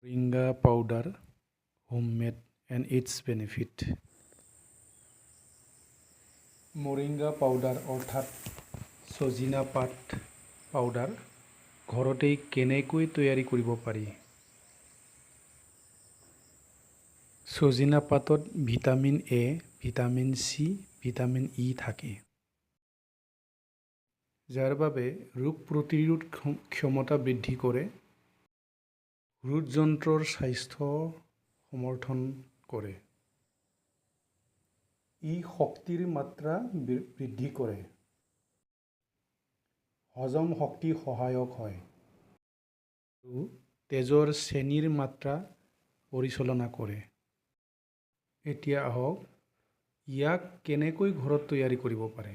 Moringa powder, homemade and its benefit. Moringa powder অৰ্থাৎ সজিনা পাত powder ঘৰতেই কেনেকৈ তৈয়াৰী কৰিব পাৰি। সজিনা পাতত vitamin A, vitamin C, vitamin E থাকে, যাৰ বাবে ৰোগ প্ৰতিৰোধ ক্ষমতা বৃদ্ধি কৰে, হৃদযন্ত্ৰৰ স্বাস্থ্য সমৰ্থন কৰে। ই শক্তিৰ মাত্ৰা বৃদ্ধি কৰে, হজম শক্তি সহায়ক হয় আৰু তেজৰ চেনিৰ মাত্ৰা পৰিচালনা কৰে। এতিয়া আহক ইয়াক কেনেকৈ ঘৰত তৈয়াৰী কৰিব পাৰে।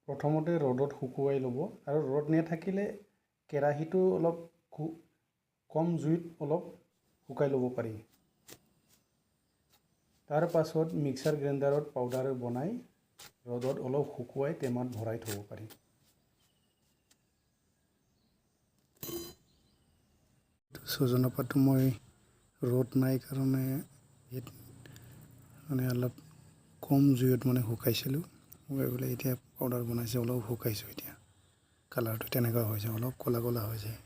প্ৰথমতে ৰ'দত শুকুৱাই ল'ব আৰু ৰ'দ নাথাকিলে কেৰাহীটো অলপ কম জুইত অলপ শুকাই ল'ব পাৰি। তাৰ পাছত মিক্সাৰ গ্ৰাইণ্ডাৰত পাউডাৰ বনাই ৰ'দত অলপ শুকুৱাই টেমাত ভৰাই থ'ব পাৰি। সজনা পাতটো মই ৰ'দ নাই কাৰণে অলপ কম জুইত শুকাইছিলোঁ। শুকাই পেলাই এতিয়া পাউডাৰ বনাইছে, অলপ শুকাইছোঁ। এতিয়া কালাৰটো তেনেকুৱা হৈছে, অলপ ক'লা ক'লা হৈ যায়।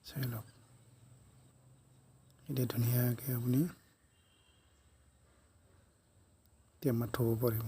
চাই লওক, এতিয়া ধুনীয়াকৈ আপুনি টেমাত থ'ব পাৰিব।